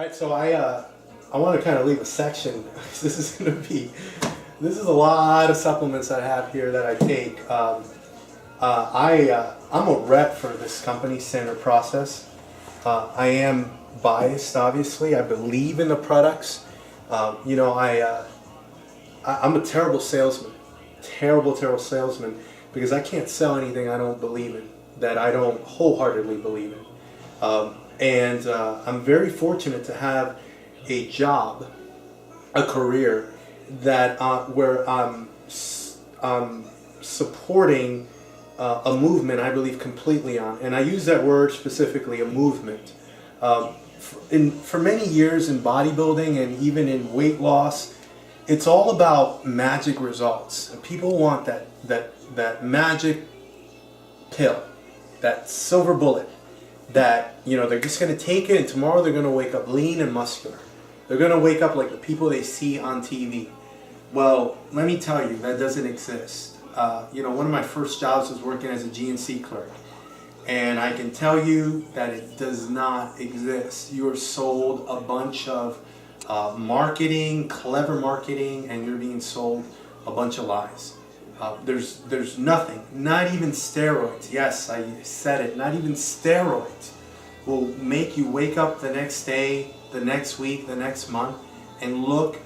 All right, so I want to kind of leave a section. This is a lot of supplements I have here that I take. I'm a rep for this company, Standard Process. I am biased, obviously. I believe in the products. I'm a terrible salesman, terrible salesman, because I can't sell anything I don't believe in, that I don't wholeheartedly believe in. I'm very fortunate to have a job, a career that where I'm supporting a movement I believe completely on, and I use that word specifically, a movement. For many years in bodybuilding and even in weight loss, it's all about magic results. And people want that magic pill, that silver bullet, that they're just going to take it and tomorrow they're going to wake up lean and muscular. They're going to wake up like the people they see on TV. Well, let me tell you, that doesn't exist. One of my first jobs was working as a GNC clerk. And I can tell you that it does not exist. You are sold a bunch of marketing, clever marketing, and you're being sold a bunch of lies. There's nothing, not even steroids. Yes, I said it, not even steroids will make you wake up the next day, the next week, the next month, and look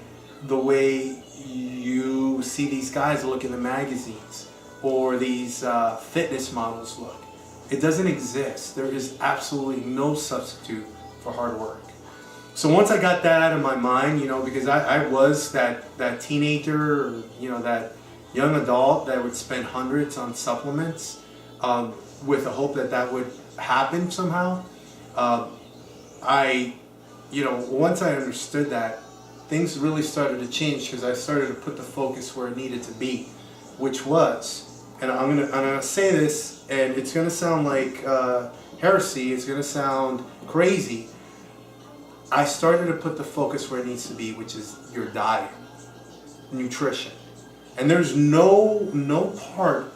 the way you see these guys look in the magazines or these fitness models look. It doesn't exist. There is absolutely no substitute for hard work. So once I got that out of my mind, because I was that teenager, or, that young adult that would spend hundreds on supplements with the hope that would happen somehow. Once I understood that, things really started to change because I started to put the focus where it needed to be, which was, and I'm gonna say this, and it's gonna sound like heresy. It's gonna sound crazy. I started to put the focus where it needs to be, which is your diet, nutrition. And there's no part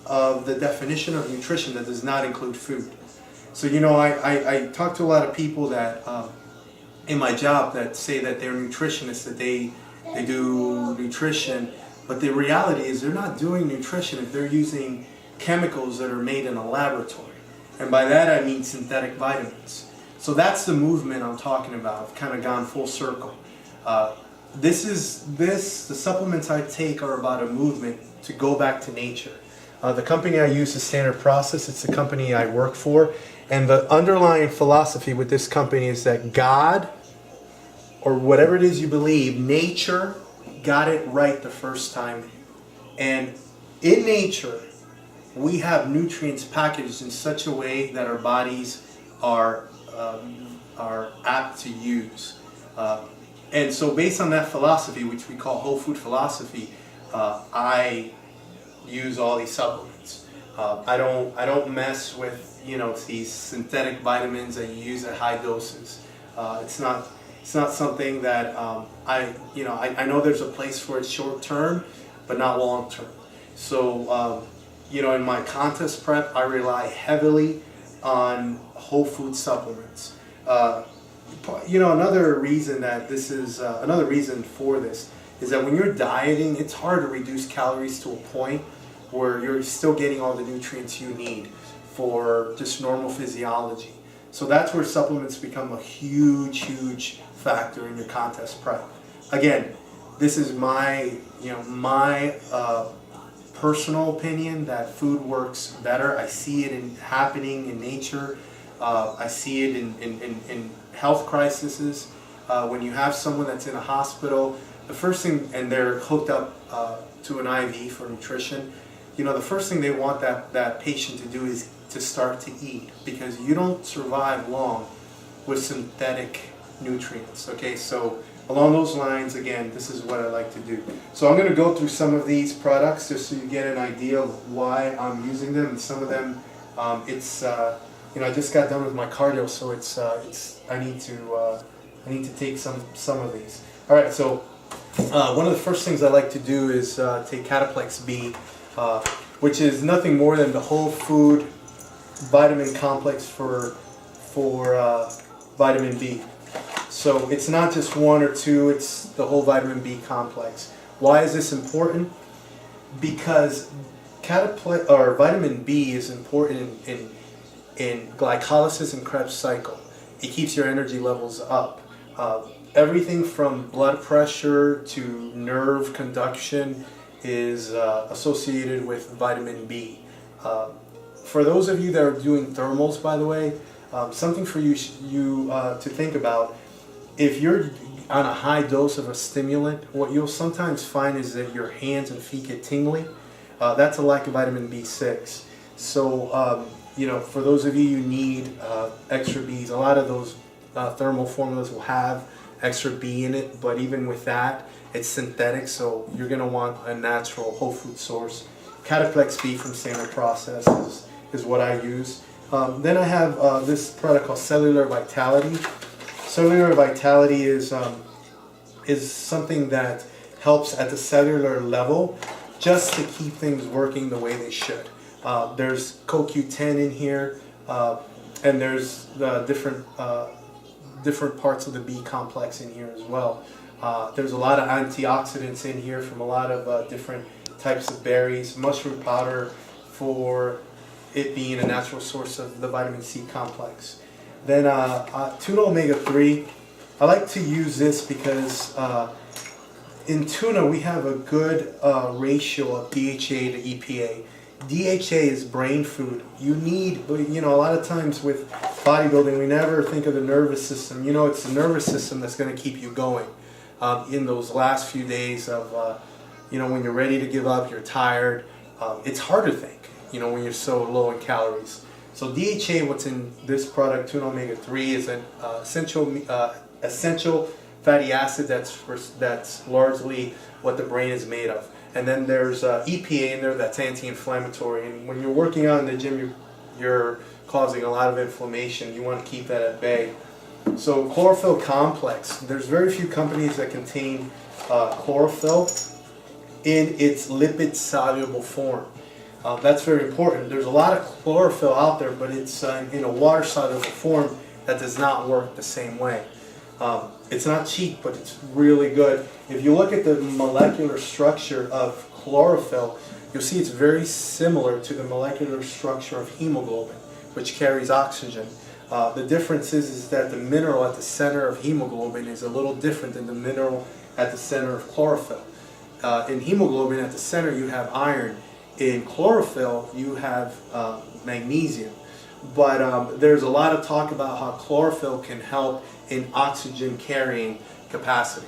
of the definition of nutrition that does not include food. So I talk to a lot of people that in my job that say that they're nutritionists, that they do nutrition, but the reality is they're not doing nutrition if they're using chemicals that are made in a laboratory. And by that I mean synthetic vitamins. So that's the movement I'm talking about. I've kind of gone full circle. The supplements I take are about a movement to go back to nature. The company I use is Standard Process. It's the company I work for. And the underlying philosophy with this company is that God, or whatever it is you believe, nature got it right the first time. And in nature, we have nutrients packaged in such a way that our bodies are apt to use. And so based on that philosophy, which we call whole food philosophy, I use all these supplements. I don't mess with these synthetic vitamins that you use at high doses. It's not something that I know there's a place for it short term, but not long term. So in my contest prep, I rely heavily on whole food supplements. Another reason that this is another reason for this is that when you're dieting, it's hard to reduce calories to a point where you're still getting all the nutrients you need for just normal physiology. So that's where supplements become a huge factor in your contest prep. Again, this is my personal opinion that food works better. I see it happening in nature. I see it in health crises. When you have someone that's in a hospital, the first thing, and they're hooked up to an IV for nutrition, the first thing they want that patient to do is to start to eat, because you don't survive long with synthetic nutrients. Okay, so along those lines, again, this is what I like to do. So I'm going to go through some of these products just so you get an idea of why I'm using them. And some of them, I just got done with my cardio, so I need to take some of these. All right, so one of the first things I like to do is take Cataplex B, which is nothing more than the whole food vitamin complex for vitamin B. So it's not just one or two, it's the whole vitamin B complex. Why is this important? Because vitamin B is important in glycolysis and Krebs cycle. It keeps your energy levels up. Everything from blood pressure to nerve conduction is associated with vitamin B. For those of you that are doing thermals, by the way, something for you to think about. If you're on a high dose of a stimulant, what you'll sometimes find is that your hands and feet get tingly. That's a lack of vitamin B6. So, you know, for those of you who need extra Bs, a lot of those thermal formulas will have extra B in it, but even with that, it's synthetic, so you're going to want a natural whole food source. Cataplex B from Standard Process is what I use. Then I have this product called Cellular Vitality. Cellular Vitality is something that helps at the cellular level just to keep things working the way they should. There's CoQ10 in here, and there's different parts of the B complex in here as well. There's a lot of antioxidants in here from a lot of different types of berries. Mushroom powder for it being a natural source of the vitamin C complex. Then tuna omega-3. I like to use this because in tuna we have a good ratio of DHA to EPA. DHA is brain food. You need, you know, a lot of times with bodybuilding, we never think of the nervous system. You know, it's the nervous system that's going to keep you going in those last few days of, you know, when you're ready to give up, you're tired. It's hard to think, you know, when you're so low in calories. So DHA, what's in this product, tuna omega-3, is an essential fatty acid that's largely what the brain is made of. And then there's EPA in there that's anti-inflammatory. And when you're working out in the gym, you're causing a lot of inflammation. You want to keep that at bay. So chlorophyll complex. There's very few companies that contain chlorophyll in its lipid-soluble form. That's very important. There's a lot of chlorophyll out there, but it's in a water-soluble form that does not work the same way. It's not cheap, but it's really good. If you look at the molecular structure of chlorophyll, you'll see it's very similar to the molecular structure of hemoglobin, which carries oxygen. The difference is that the mineral at the center of hemoglobin is a little different than the mineral at the center of chlorophyll. In hemoglobin, at the center, you have iron. In chlorophyll, you have magnesium. But there's a lot of talk about how chlorophyll can help in oxygen carrying capacity.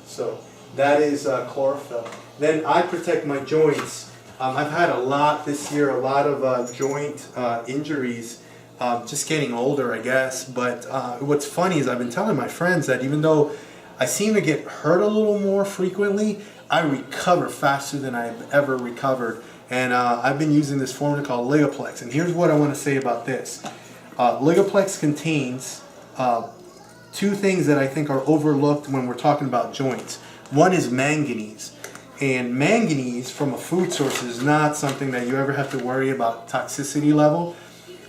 So that is chlorophyll. Then I protect my joints. I've had a lot this year, a lot of joint injuries, just getting older, I guess. But what's funny is I've been telling my friends that even though I seem to get hurt a little more frequently, I recover faster than I've ever recovered. And I've been using this formula called Ligaplex. And here's what I want to say about this. Ligaplex contains two things that I think are overlooked when we're talking about joints. One is manganese. And manganese from a food source is not something that you ever have to worry about toxicity level.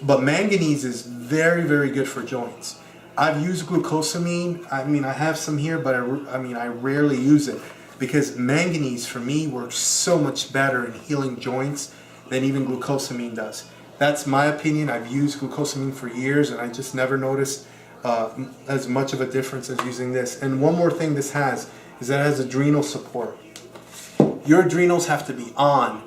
But manganese is very, very good for joints. I've used glucosamine. I mean, I have some here, but I rarely use it. Because manganese, for me, works so much better in healing joints than even glucosamine does. That's my opinion. I've used glucosamine for years, and I just never noticed as much of a difference as using this. And one more thing this has is that it has adrenal support. Your adrenals have to be on.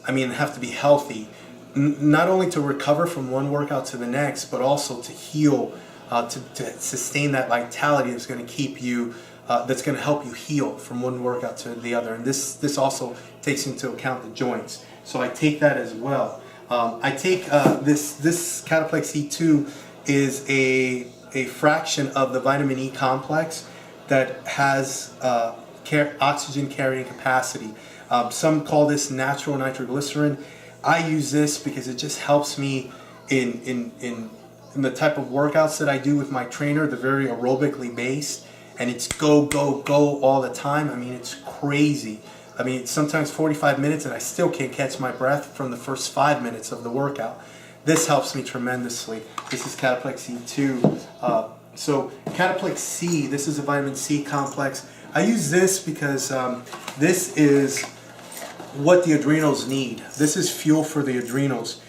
Have to be healthy. Not only to recover from one workout to the next, but also to heal, to sustain that vitality that's going to keep you that's going to help you heal from one workout to the other. And this also takes into account the joints. So I take that as well. I take this Cataplex E2 is a fraction of the vitamin E complex that has oxygen carrying capacity. Some call this natural nitroglycerin. I use this because it just helps me in the type of workouts that I do with my trainer. They're very aerobically based. And it's go, go, go all the time. It's crazy. Sometimes 45 minutes and I still can't catch my breath from the first 5 minutes of the workout. This helps me tremendously. This is Cataplex E2. So Cataplex C, this is a vitamin C complex. I use this because this is what the adrenals need. This is fuel for the adrenals.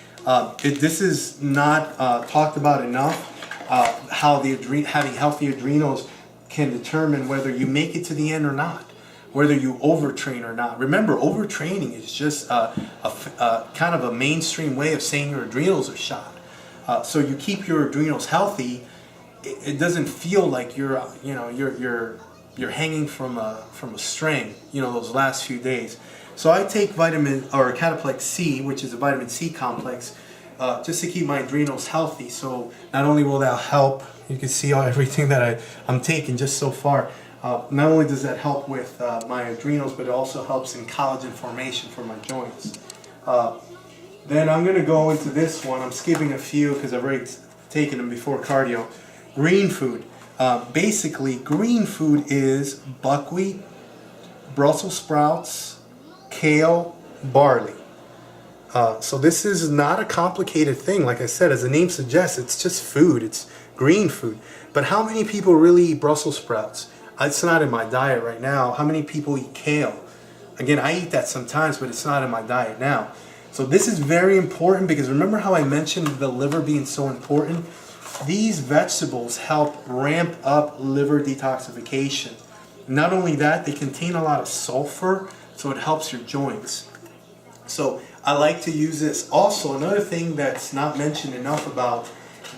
This is not talked about enough, how having healthy adrenals can determine whether you make it to the end or not, whether you overtrain or not. Remember, overtraining is just a kind of a mainstream way of saying your adrenals are shot. So you keep your adrenals healthy. It doesn't feel like you're hanging from a string, those last few days. So I take Cataplex C, which is a vitamin C complex, just to keep my adrenals healthy. So not only will that help, you can see everything that I'm taking just so far. Not only does that help with my adrenals, but it also helps in collagen formation for my joints. Then I'm going to go into this one. I'm skipping a few because I've already taken them before cardio. Green food. Basically, green food is buckwheat, Brussels sprouts, kale, barley. So this is not a complicated thing. Like I said, as the name suggests, it's just food. It's green food. But how many people really eat Brussels sprouts? It's not in my diet right now. How many people eat kale? Again, I eat that sometimes, but it's not in my diet now. So this is very important because remember how I mentioned the liver being so important? These vegetables help ramp up liver detoxification. Not only that, they contain a lot of sulfur, so it helps your joints. So I like to use this. Also, another thing that's not mentioned enough about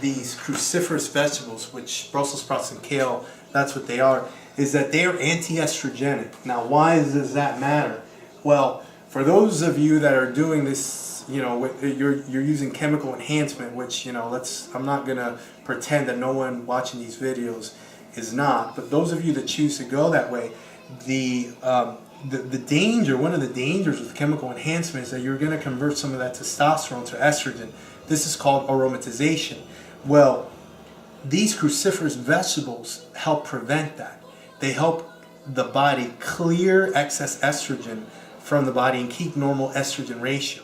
these cruciferous vegetables, which Brussels sprouts and kale, that's what they are, is that they are anti-estrogenic. Now, why does that matter? Well, for those of you that are doing this, you're using chemical enhancement, which, I'm not going to pretend that no one watching these videos is not. But those of you that choose to go that way, the danger, one of the dangers with chemical enhancement is that you're going to convert some of that testosterone to estrogen. This is called aromatization. Well, these cruciferous vegetables help prevent that. They help the body clear excess estrogen from the body and keep normal estrogen ratio.